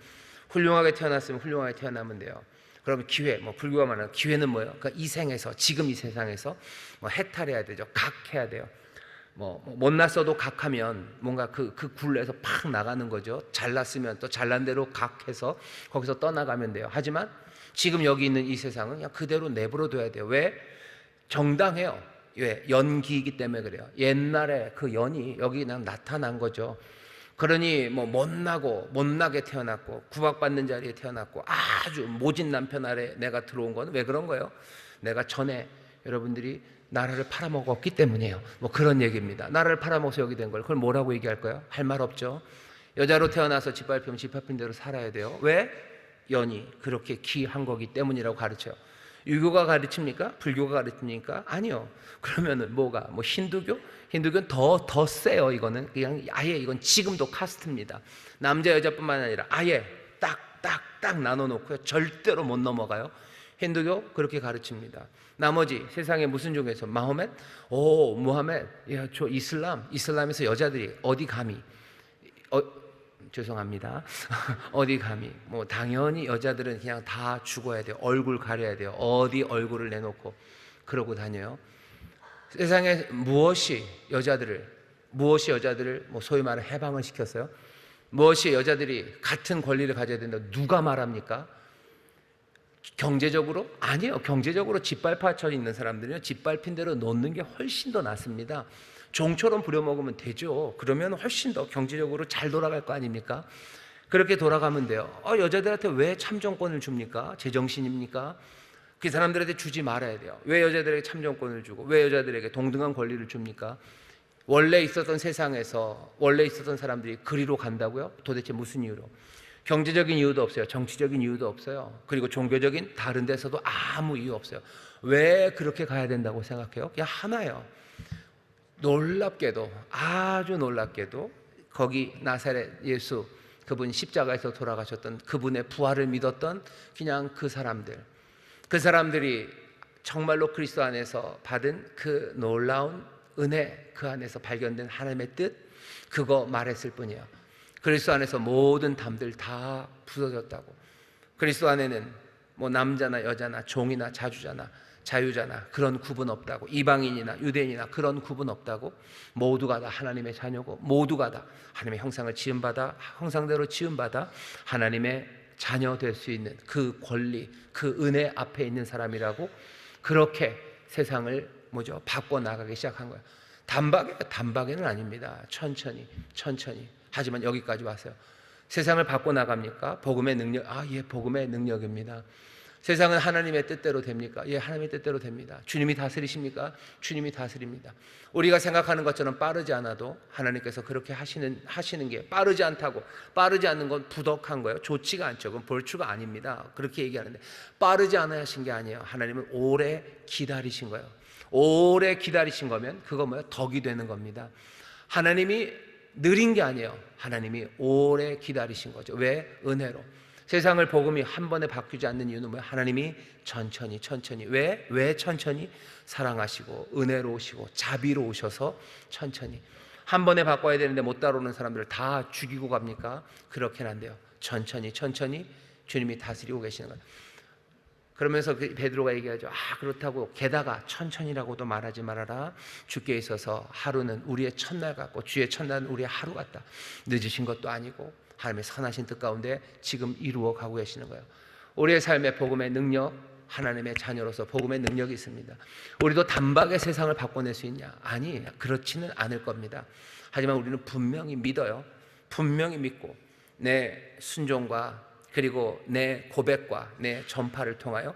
Speaker 1: 훌륭하게 태어났으면 훌륭하게 태어나면 돼요. 그러면 기회, 불교가 말하는 기회는 뭐예요? 그러니까 이 생에서, 지금 이 세상에서 해탈해야 되죠. 각해야 돼요. 못났어도 각하면 뭔가 그 굴레에서 팍 나가는 거죠. 잘났으면 또 잘난 대로 각해서 거기서 떠나가면 돼요. 하지만 지금 여기 있는 이 세상은 그냥 그대로 내버려둬야 돼요. 왜? 정당해요. 왜? 연기이기 때문에 그래요. 옛날에 그 연이 여기 그냥 나타난 거죠. 그러니 못나게 태어났고 구박받는 자리에 태어났고 아주 모진 남편 아래 내가 들어온 거는 왜 그런 거예요? 내가 전에 여러분들이 나라를 팔아먹었기 때문이에요. 그런 얘기입니다. 나라를 팔아먹어서 여기 된 걸 그걸 뭐라고 얘기할 거예요? 할 말 없죠. 여자로 태어나서 짓밟히면 짓밟힌 대로 살아야 돼요. 왜? 연이 그렇게 귀한 거기 때문이라고 가르쳐요. 유교가 가르칩니까? 불교가 가르칩니까? 아니요. 그러면은 뭐가? 힌두교? 힌두교는 더 세요. 이거는 그냥 아예 이건 지금도 카스트입니다. 남자 여자뿐만 아니라 아예 딱 나눠놓고요. 절대로 못 넘어가요. 힌두교 그렇게 가르칩니다. 나머지 세상에 무슨 종교에서 마호멧? 무하멧? 저 이슬람에서 여자들이 어디 감히? 죄송합니다. 어디 감히? 당연히 여자들은 그냥 다 죽어야 돼요. 얼굴 가려야 돼요. 어디 얼굴을 내놓고 그러고 다녀요. 세상에 무엇이 여자들을 소위 말해 해방을 시켰어요? 무엇이 여자들이 같은 권리를 가져야 된다 누가 말합니까? 경제적으로? 아니에요. 경제적으로 짓밟혀 있는 사람들은요, 짓밟힌 대로 놓는 게 훨씬 더 낫습니다. 종처럼 부려먹으면 되죠. 그러면 훨씬 더 경제적으로 잘 돌아갈 거 아닙니까? 그렇게 돌아가면 돼요. 여자들한테 왜 참정권을 줍니까? 제정신입니까? 그 사람들한테 주지 말아야 돼요. 왜 여자들에게 참정권을 주고 왜 여자들에게 동등한 권리를 줍니까? 원래 있었던 세상에서 원래 있었던 사람들이 그리로 간다고요? 도대체 무슨 이유로? 경제적인 이유도 없어요. 정치적인 이유도 없어요. 그리고 종교적인 다른 데서도 아무 이유 없어요. 왜 그렇게 가야 된다고 생각해요? 그냥 하나예요. 놀랍게도, 아주 놀랍게도 거기 나사렛 예수, 그분 십자가에서 돌아가셨던 그분의 부활을 믿었던 그냥 그 사람들이 정말로 그리스도 안에서 받은 그 놀라운 은혜, 그 안에서 발견된 하나님의 뜻, 그거 말했을 뿐이에요. 그리스도 안에서 모든 담들 다 부서졌다고. 그리스도 안에는 뭐 남자나 여자나 종이나 자유자나 그런 구분 없다고. 이방인이나 유대인이나 그런 구분 없다고. 모두가 다 하나님의 자녀고, 모두가 다 하나님의 형상대로 지음받아 하나님의 자녀 될 수 있는 그 권리, 그 은혜 앞에 있는 사람이라고. 그렇게 세상을 바꿔 나가기 시작한 거예요. 단박에는 아닙니다. 천천히. 하지만 여기까지 왔어요. 세상을 바꿔 나갑니까? 복음의 능력. 예, 복음의 능력입니다. 세상은 하나님의 뜻대로 됩니까? 예, 하나님의 뜻대로 됩니다. 주님이 다스리십니까? 주님이 다스립니다. 우리가 생각하는 것처럼 빠르지 않아도 하나님께서 그렇게 하시는 게, 빠르지 않는 건 부덕한 거예요. 좋지가 않죠. 그건 벌추가 아닙니다. 그렇게 얘기하는데, 빠르지 않아야 하신 게 아니에요. 하나님은 오래 기다리신 거예요. 오래 기다리신 거면 그거 덕이 되는 겁니다. 하나님이 느린 게 아니에요. 하나님이 오래 기다리신 거죠. 왜? 은혜로. 세상을 복음이 한 번에 바뀌지 않는 이유는 뭐예요? 하나님이 천천히. 왜 천천히? 사랑하시고 은혜로우시고 자비로우셔서 천천히. 한 번에 바꿔야 되는데 못 따라오는 사람들을 다 죽이고 갑니까? 그렇게는 안 돼요. 천천히 주님이 다스리고 계시는 거예요. 그러면서 베드로가 얘기하죠. 그렇다고 게다가 천천히라고도 말하지 말아라. 주께 있어서 하루는 우리의 첫날 같고 주의 첫날은 우리의 하루 같다. 늦으신 것도 아니고 하나님의 선하신 뜻 가운데 지금 이루어 가고 계시는 거예요. 우리의 삶에 복음의 능력, 하나님의 자녀로서 복음의 능력이 있습니다. 우리도 단박에 세상을 바꿔낼 수 있냐? 아니, 그렇지는 않을 겁니다. 하지만 우리는 분명히 믿어요. 분명히 믿고 내 순종과 그리고 내 고백과 내 전파를 통하여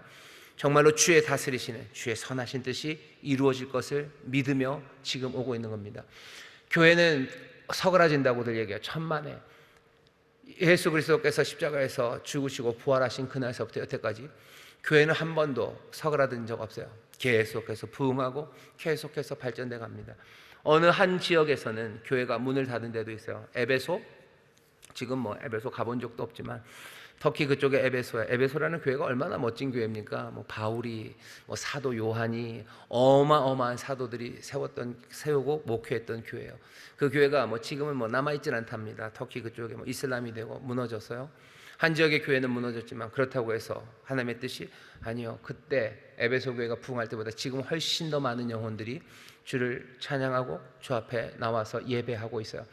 Speaker 1: 정말로 주의 다스리시는 주의 선하신 뜻이 이루어질 것을 믿으며 지금 오고 있는 겁니다. 교회는 서그라진다고들 얘기해요. 천만에. 예수 그리스도께서 십자가에서 죽으시고 부활하신 그날서부터 여태까지 교회는 한 번도 서그라든 적 없어요. 계속해서 부흥하고 계속해서 발전돼 갑니다. 어느 한 지역에서는 교회가 문을 닫은 데도 있어요. 에베소, 지금 에베소 가본 적도 없지만 터키 그쪽에 에베소라는 교회가 얼마나 멋진 교회입니까? 바울이, 사도 요한이, 어마어마한 사도들이 세우고 목회했던 교회예요. 그 교회가 지금은 남아있질 않답니다. 터키 그쪽에 이슬람이 되고 무너졌어요. 한 지역의 교회는 무너졌지만 그렇다고 해서 하나님의 뜻이 아니요. 그때 에베소 교회가 부흥할 때보다 지금 훨씬 더 많은 영혼들이 주를 찬양하고 주 앞에 나와서 예배하고 있어요.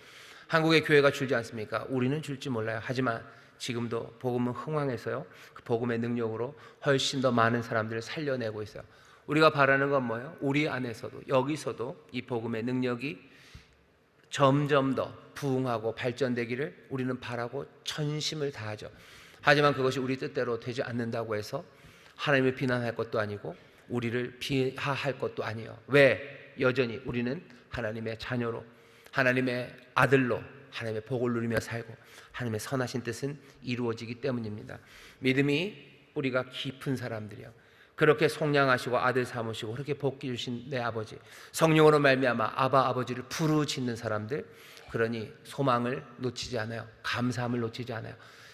Speaker 1: 한국의 교회가 줄지 않습니까? 우리는 줄지 몰라요. 하지만 지금도 복음은 흥황해서요. 그 복음의 능력으로 훨씬 더 많은 사람들을 살려내고 있어요. 우리가 바라는 건 뭐예요? 우리 안에서도 여기서도 이 복음의 능력이 점점 더 부흥하고 발전되기를 우리는 바라고 전심을 다하죠. 하지만 그것이 우리 뜻대로 되지 않는다고 해서 하나님을 비난할 것도 아니고 우리를 비하할 것도 아니에요. 왜? 여전히 우리는 하나님의 자녀로, 하나님의 아들로 하나님의 복을 누리며 살고 하나님의 선하신 뜻은 이루어지기 때문입니다. 믿음이 뿌리가 깊은 사람들이요. 그렇게 속량하시고 아들 삼으시고 그렇게 복기 주신 내 아버지, 성령으로 말미암아 아바 아버지를 부르짖는 사람들, 그러니 소망을 놓치지 않아요. 감사함을 놓치지 않아요.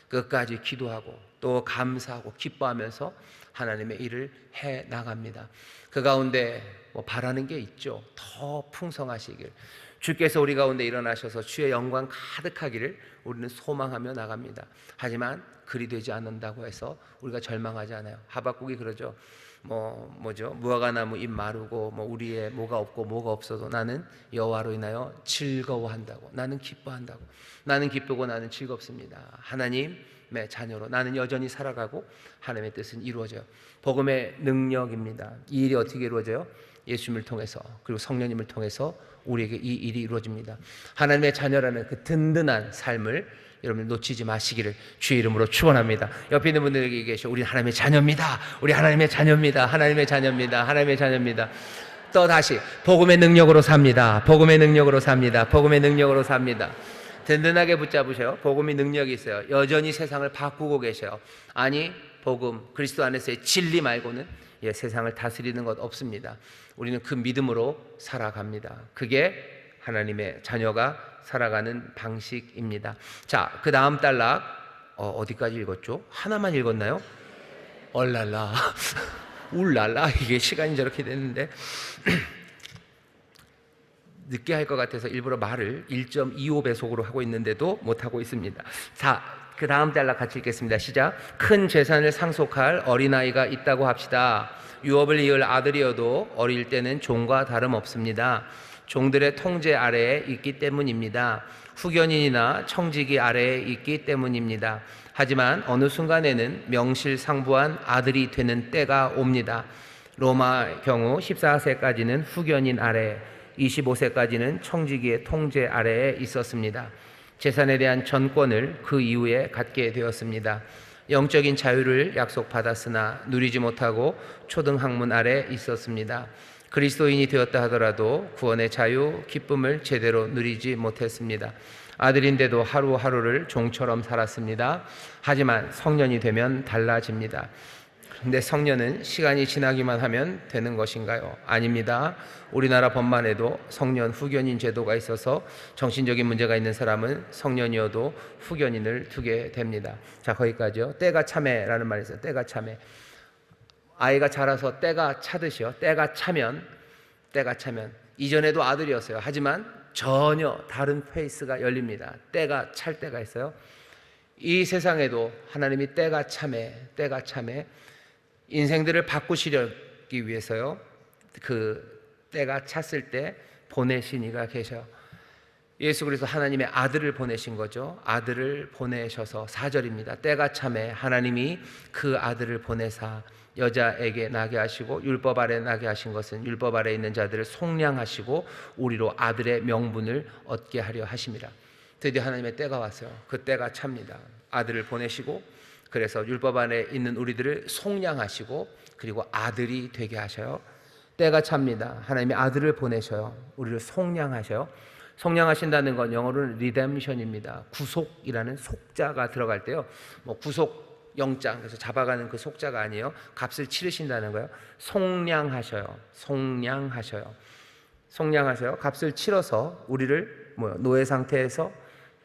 Speaker 1: 끝까지 기도하고 또 감사하고 기뻐하면서 하나님의 일을 해 나갑니다. 그 가운데 바라는 게 있죠. 더 풍성하시길, 주께서 우리 가운데 일어나셔서 주의 영광 가득하기를 우리는 소망하며 나갑니다. 하지만 그리 되지 않는다고 해서 우리가 절망하지 않아요. 하박국이 그러죠. 무화과 나무 잎 마르고 우리의 뭐가 없고 뭐가 없어도 나는 여호와로 인하여 즐거워한다고. 나는 기뻐한다고. 나는 기쁘고 나는 즐겁습니다. 하나님의 자녀로 나는 여전히 살아가고 하나님의 뜻은 이루어져요. 복음의 능력입니다. 이 일이 어떻게 이루어져요? 예수님을 통해서, 그리고 성령님을 통해서 우리에게 이 일이 이루어집니다. 하나님의 자녀라는 그 든든한 삶을 여러분 놓치지 마시기를 주의 이름으로 축원합니다. 옆에 있는 분들에게 얘기하시오. 우리 하나님의 자녀입니다. 우리 하나님의 자녀입니다. 하나님의 자녀입니다. 하나님의 자녀입니다. 또 다시 복음의 능력으로 삽니다. 복음의 능력으로 삽니다. 복음의 능력으로 삽니다. 든든하게 붙잡으셔요. 복음이 능력이 있어요. 여전히 세상을 바꾸고 계셔요. 아니, 복음 그리스도 안에서의 진리 말고는 세상을 다스리는 것 없습니다. 우리는 그 믿음으로 살아갑니다. 그게 하나님의 자녀가 살아가는 방식입니다. 자, 그 다음 단락 어디까지 읽었죠? 하나만 읽었나요? 얼랄라 울랄라, 이게 시간이 저렇게 됐는데 늦게 할 것 같아서 일부러 말을 1.25배속으로 하고 있는데도 못하고 있습니다. 자, 그 다음 단락 같이 읽겠습니다. 시작. 큰 재산을 상속할 어린아이가 있다고 합시다. 유업을 이을 아들이어도 어릴 때는 종과 다름없습니다. 종들의 통제 아래에 있기 때문입니다. 후견인이나 청지기 아래에 있기 때문입니다. 하지만 어느 순간에는 명실상부한 아들이 되는 때가 옵니다. 로마 경우 14세까지는 후견인 아래, 25세까지는 청지기의 통제 아래에 있었습니다. 재산에 대한 전권을 그 이후에 갖게 되었습니다. 영적인 자유를 약속받았으나 누리지 못하고 초등학문 아래 있었습니다. 그리스도인이 되었다 하더라도 구원의 자유, 기쁨을 제대로 누리지 못했습니다. 아들인데도 하루하루를 종처럼 살았습니다. 하지만 성년이 되면 달라집니다. 그런데 성년은 시간이 지나기만 하면 되는 것인가요? 아닙니다. 우리나라 법만 해도 성년 후견인 제도가 있어서 정신적인 문제가 있는 사람은 성년이어도 후견인을 두게 됩니다. 자, 거기까지요. 때가 차매라는 말이 있어요. 때가 차매. 아이가 자라서 때가 차듯이요. 때가 차면 이전에도 아들이었어요. 하지만 전혀 다른 페이스가 열립니다. 때가 찰 때가 있어요. 이 세상에도 하나님이 때가 차매 인생들을 바꾸시려기 위해서요, 그 때가 찼을 때 보내신 이가 계셔. 예수 그리스도 하나님의 아들을 보내신 거죠. 아들을 보내셔서 4절입니다. 때가 차매 하나님이 그 아들을 보내사 여자에게 나게 하시고 율법 아래 나게 하신 것은 율법 아래 있는 자들을 속량하시고 우리로 아들의 명분을 얻게 하려 하심이라. 드디어 하나님의 때가 왔어요. 그 때가 찹니다. 아들을 보내시고 그래서 율법 안에 있는 우리들을 속량하시고 그리고 아들이 되게 하셔요. 때가 찹니다. 하나님의 아들을 보내셔요. 우리를 속량하셔요. 속량하신다는 건 영어로는 리뎀션입니다. 구속이라는 속자가 들어갈 때요, 뭐 구속 영장, 그래서 잡아가는 그 속자가 아니에요. 값을 치르신다는 거예요. 속량하셔요. 값을 치러서 우리를 노예 상태에서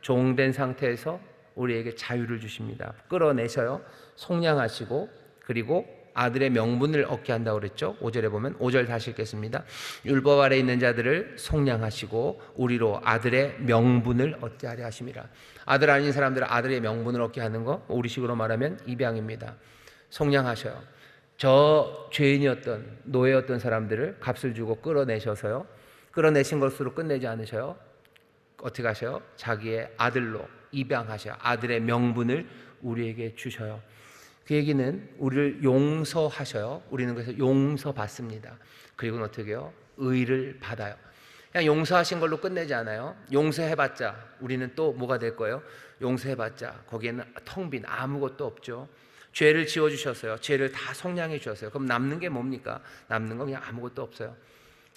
Speaker 1: 종된 상태에서 우리에게 자유를 주십니다. 끌어내셔요. 속량하시고 그리고 아들의 명분을 얻게 한다고 그랬죠. 5절에 보면, 5절 다시 읽겠습니다. 율법 아래 있는 자들을 속량하시고 우리로 아들의 명분을 얻게 하려 하심이라. 아들 아닌 사람들은 아들의 명분을 얻게 하는 거, 우리식으로 말하면 입양입니다. 속량하셔요. 저 죄인이었던 노예였던 사람들을 값을 주고 끌어내셔서요, 끌어내신 것으로 끝내지 않으셔요. 어떻게 하셔요? 자기의 아들로 입양하셔요. 아들의 명분을 우리에게 주셔요. 그 얘기는 우리를 용서하셔요. 우리는 그래서 용서받습니다. 그리고는 어떻게 해요? 의를 받아요. 그냥 용서하신 걸로 끝내지 않아요. 용서해봤자 우리는 또 뭐가 될 거예요? 용서해봤자 거기에는 텅 빈 아무것도 없죠. 죄를 지워주셨어요. 죄를 다 속량해 주셨어요. 그럼 남는 게 뭡니까? 남는 건 그냥 아무것도 없어요.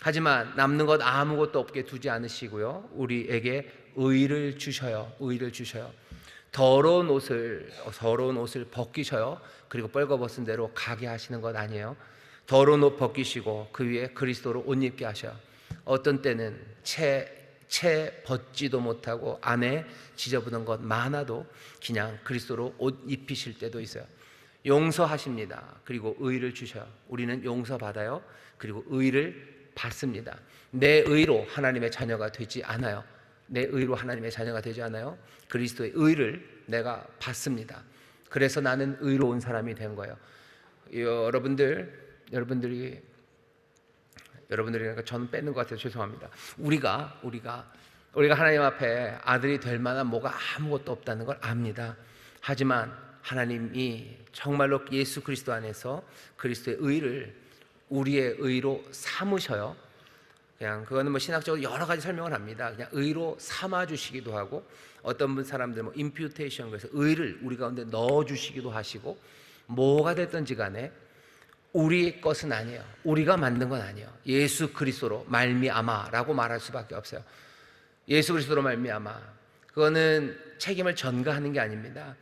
Speaker 1: 하지만 남는 것 아무것도 없게 두지 않으시고요, 우리에게 의를 주셔요. 더러운 옷을 벗기셔요. 그리고 벌거벗은 대로 가게 하시는 것 아니에요. 더러운 옷 벗기시고 그 위에 그리스도로 옷 입게 하셔요. 어떤 때는 채 벗지도 못하고 안에 지저분한 것 많아도 그냥 그리스도로 옷 입히실 때도 있어요. 용서하십니다. 그리고 의를 주셔요. 우리는 용서받아요. 그리고 의를 받습니다. 내 의로 하나님의 자녀가 되지 않아요. 그리스도의 의를 내가 받습니다. 그래서 나는 의로운 사람이 된 거예요. 여러분들이 저는 뺏는 것 같아서 죄송합니다. 우리가 하나님 앞에 아들이 될 만한 뭐가 아무것도 없다는 걸 압니다. 하지만 하나님이 정말로 예수 그리스도 안에서 그리스도의 의를 우리의 의로 삼으셔요. 그냥 그거는 뭐 신학적으로 여러 가지 설명을 합니다. 그냥 의로 삼아 주시기도 하고, 어떤 사람들 임퓨테이션, 그래서 의를 우리 가운데 넣어 주시기도 하시고, 뭐가 됐든지 간에 우리 것은 아니에요. 우리가 만든 건 아니에요. 예수 그리스도로 말미암아라고 말할 수밖에 없어요. 예수 그리스도로 말미암아. 그거는 책임을 전가하는 게 아닙니다.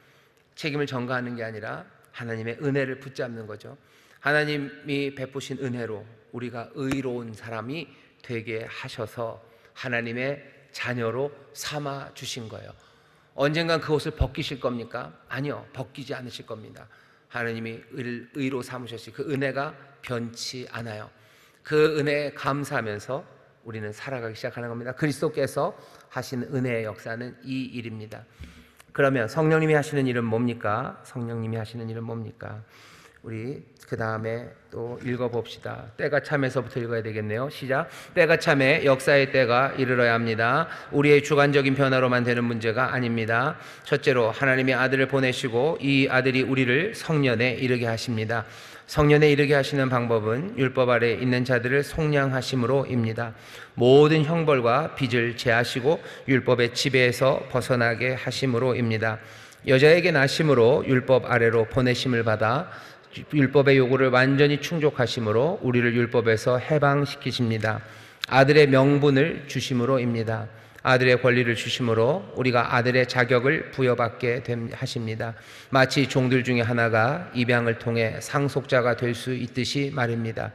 Speaker 1: 책임을 전가하는 게 아니라 하나님의 은혜를 붙잡는 거죠. 하나님이 베푸신 은혜로 우리가 의로운 사람이 되게 하셔서 하나님의 자녀로 삼아 주신 거예요. 언젠간 그 옷을 벗기실 겁니까? 아니요, 벗기지 않으실 겁니다. 하나님이 의로 삼으셨으니 그 은혜가 변치 않아요. 그 은혜에 감사하면서 우리는 살아가기 시작하는 겁니다. 그리스도께서 하신 은혜의 역사는 이 일입니다. 그러면 성령님이 하시는 일은 뭡니까? 성령님이 하시는 일은 뭡니까? 우리 그 다음에 또 읽어봅시다. 때가 참에서부터 읽어야 되겠네요. 시작. 때가 참에 역사의 때가 이르러야 합니다. 우리의 주관적인 변화로만 되는 문제가 아닙니다. 첫째로 하나님이 아들을 보내시고 이 아들이 우리를 성년에 이르게 하십니다. 성년에 이르게 하시는 방법은 율법 아래 있는 자들을 속량하심으로입니다. 모든 형벌과 빚을 제하시고 율법의 지배에서 벗어나게 하심으로입니다. 여자에게 나심으로 율법 아래로 보내심을 받아 율법의 요구를 완전히 충족하심으로 우리를 율법에서 해방시키십니다. 아들의 명분을 주심으로입니다. 아들의 권리를 주심으로 우리가 아들의 자격을 부여받게 하십니다. 마치 종들 중에 하나가 입양을 통해 상속자가 될 수 있듯이 말입니다.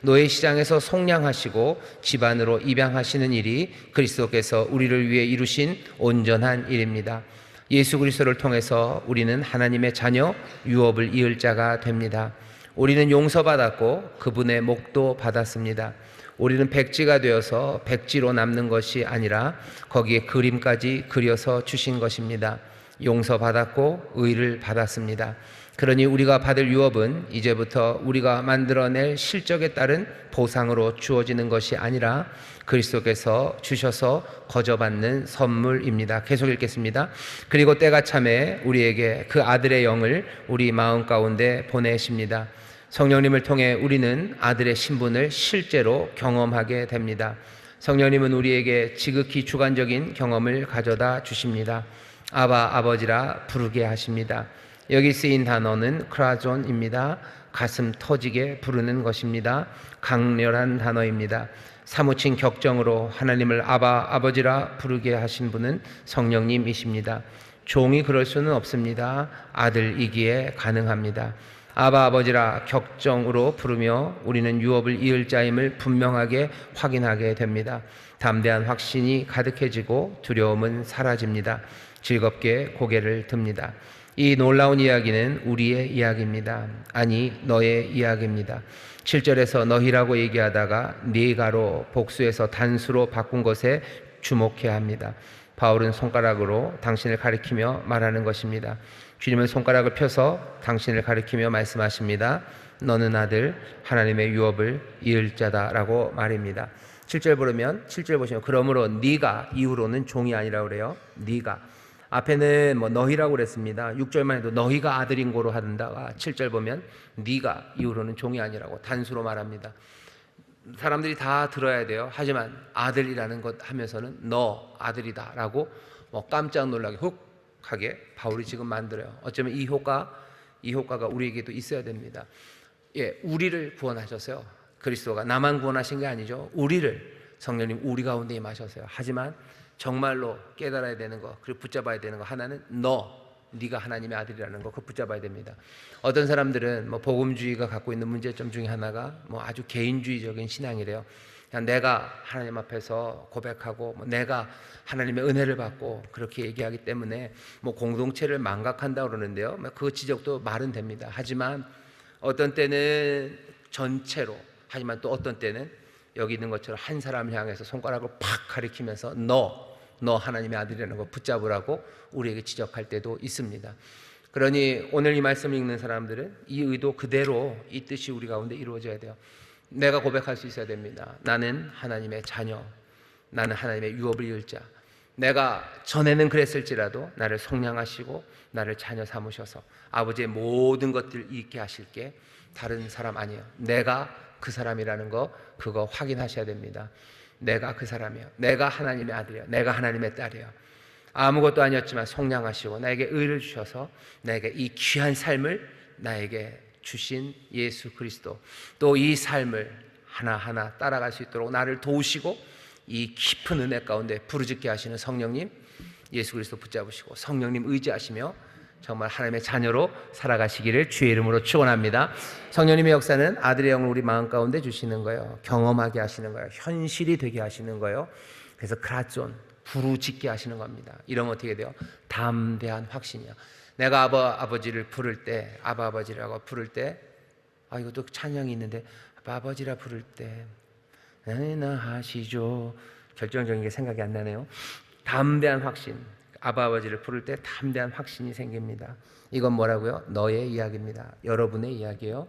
Speaker 1: 노예 시장에서 속량하시고 집안으로 입양하시는 일이 그리스도께서 우리를 위해 이루신 온전한 일입니다. 예수 그리스도를 통해서 우리는 하나님의 자녀, 유업을 이을 자가 됩니다. 우리는 용서받았고 그분의 목도 받았습니다. 우리는 백지가 되어서 백지로 남는 것이 아니라 거기에 그림까지 그려서 주신 것입니다. 용서받았고 의를 받았습니다. 그러니 우리가 받을 유업은 이제부터 우리가 만들어낼 실적에 따른 보상으로 주어지는 것이 아니라 그리스도께서 주셔서 거저받는 선물입니다. 계속 읽겠습니다. 그리고 때가 참에 우리에게 그 아들의 영을 우리 마음 가운데 보내십니다. 성령님을 통해 우리는 아들의 신분을 실제로 경험하게 됩니다. 성령님은 우리에게 지극히 주관적인 경험을 가져다 주십니다. 아바 아버지라 부르게 하십니다. 여기 쓰인 단어는 크라존입니다. 가슴 터지게 부르는 것입니다. 강렬한 단어입니다. 사무친 격정으로 하나님을 아바 아버지라 부르게 하신 분은 성령님이십니다. 종이 그럴 수는 없습니다. 아들이기에 가능합니다. 아바 아버지라 격정으로 부르며 우리는 유업을 이을 자임을 분명하게 확인하게 됩니다. 담대한 확신이 가득해지고 두려움은 사라집니다. 즐겁게 고개를 듭니다. 이 놀라운 이야기는 우리의 이야기입니다. 아니 너의 이야기입니다. 7절에서 너희라고 얘기하다가 네가로 복수해서 단수로 바꾼 것에 주목해야 합니다. 바울은 손가락으로 당신을 가리키며 말하는 것입니다. 주님은 손가락을 펴서 당신을 가리키며 말씀하십니다. 너는 아들 하나님의 유업을 이을 자다라고 말입니다. 7절 보시면 그러므로 네가 이후로는 종이 아니라고 그래요. 네가 앞에는 너희라고 그랬습니다. 6절만 해도 너희가 아들인 고로 하던다가 7절 보면 네가 이후로는 종이 아니라고 단수로 말합니다. 사람들이 다 들어야 돼요. 하지만 아들이라는 것 하면서는 너 아들이다라고 깜짝 놀라게 훅하게 바울이 지금 만들어요. 어쩌면 이 효과가 우리에게도 있어야 됩니다. 예, 우리를 구원하셨어요. 그리스도가 나만 구원하신 게 아니죠. 우리를 성령님 우리 가운데 임하셨어요. 하지만 정말로 깨달아야 되는 거, 그리고 붙잡아야 되는 거 하나는 네가 하나님의 아들이라는 거, 그거 붙잡아야 됩니다. 어떤 사람들은 복음주의가 갖고 있는 문제점 중에 하나가 아주 개인주의적인 신앙이래요. 그냥 내가 하나님 앞에서 고백하고 내가 하나님의 은혜를 받고 그렇게 얘기하기 때문에 공동체를 망각한다고 그러는데요. 그 지적도 말은 됩니다. 하지만 어떤 때는 전체로, 하지만 또 어떤 때는 여기 있는 것처럼 한 사람을 향해서 손가락을 팍 가리키면서 너 하나님의 아들이라는 거 붙잡으라고 우리에게 지적할 때도 있습니다. 그러니 오늘 이 말씀을 읽는 사람들은 이 의도 그대로 이 뜻이 우리 가운데 이루어져야 돼요. 내가 고백할 수 있어야 됩니다. 나는 하나님의 자녀, 나는 하나님의 유업을 이을 자. 내가 전에는 그랬을지라도 나를 속량하시고 나를 자녀 삼으셔서 아버지의 모든 것들을 잊게 하실 게 다른 사람 아니에요. 내가 그 사람이라는 거 그거 확인하셔야 됩니다. 내가 그 사람이에요. 내가 하나님의 아들이에요. 내가 하나님의 딸이에요. 아무것도 아니었지만 속량하시고 나에게 의를 주셔서 나에게 이 귀한 삶을 나에게 주신 예수 그리스도, 또 이 삶을 하나하나 따라갈 수 있도록 나를 도우시고 이 깊은 은혜 가운데 부르짖게 하시는 성령님, 예수 그리스도 붙잡으시고 성령님 의지하시며 정말 하나님의 자녀로 살아가시기를 주의 이름으로 축원합니다. 성령님의 역사는 아들의 영을 우리 마음 가운데 주시는 거예요. 경험하게 하시는 거예요. 현실이 되게 하시는 거예요. 그래서 크라존, 부르짖게 하시는 겁니다. 이러면 어떻게 돼요? 담대한 확신이야. 내가 아버지를 부를 때, 아버지라고 부를 때, 이것도 찬양이 있는데, 아버지라 부를 때 나 하시죠. 결정적인 게 생각이 안 나네요. 담대한 확신. 아버지를 부를 때 담대한 확신이 생깁니다. 이건 뭐라고요? 너의 이야기입니다. 여러분의 이야기예요.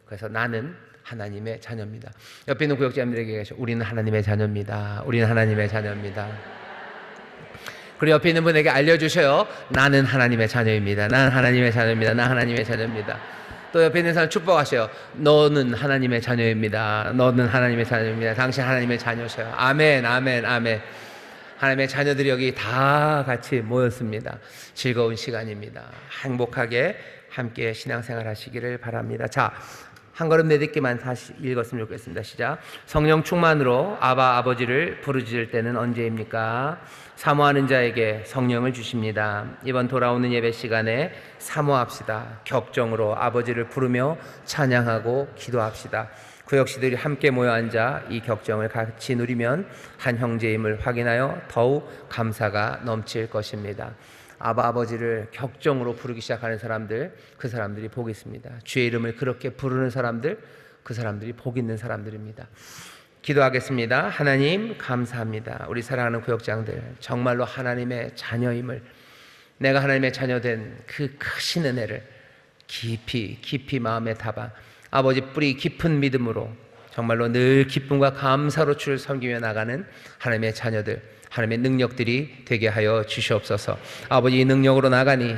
Speaker 1: 그래서 나는 하나님의 자녀입니다. 옆에 있는 구역자님들에게 계셔. 우리는 하나님의 자녀입니다. 우리는 하나님의 자녀입니다. 그리고 옆에 있는 분에게 알려주셔요. 나는 하나님의 자녀입니다. 나는 하나님의 자녀입니다. 나는 하나님의 자녀입니다. 또 옆에 있는 사람 축복하셔요. 너는 하나님의 자녀입니다. 너는 하나님의 자녀입니다. 당신 하나님의 자녀셔요. 아멘, 아멘, 아멘. 하나님의 자녀들이 여기 다 같이 모였습니다. 즐거운 시간입니다. 행복하게 함께 신앙생활 하시기를 바랍니다. 자, 한 걸음 내딛기만 다시 읽었으면 좋겠습니다. 시작. 성령 충만으로 아버지를 부르짖을 때는 언제입니까? 사모하는 자에게 성령을 주십니다. 이번 돌아오는 예배 시간에 사모합시다. 격정으로 아버지를 부르며 찬양하고 기도합시다. 구역시들이 함께 모여 앉아 이 격정을 같이 누리면 한 형제임을 확인하여 더욱 감사가 넘칠 것입니다. 아버지를 격정으로 부르기 시작하는 사람들, 그 사람들이 복 있습니다. 주의 이름을 그렇게 부르는 사람들, 그 사람들이 복 있는 사람들입니다. 기도하겠습니다. 하나님 감사합니다. 우리 사랑하는 구역장들, 정말로 하나님의 자녀임을, 내가 하나님의 자녀된 그 크신 은혜를 깊이 마음에 담아 아버지 뿌리 깊은 믿음으로 정말로 늘 기쁨과 감사로 주를 섬기며 나가는 하나님의 자녀들, 하나님의 능력들이 되게 하여 주시옵소서. 아버지, 이 능력으로 나가니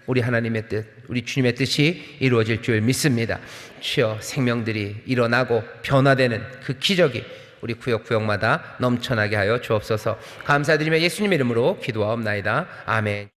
Speaker 1: 우리 하나님의 뜻, 우리 주님의 뜻이 이루어질 줄 믿습니다. 주여, 생명들이 일어나고 변화되는 그 기적이 우리 구역마다 넘쳐나게 하여 주옵소서. 감사드리며 예수님 이름으로 기도하옵나이다. 아멘.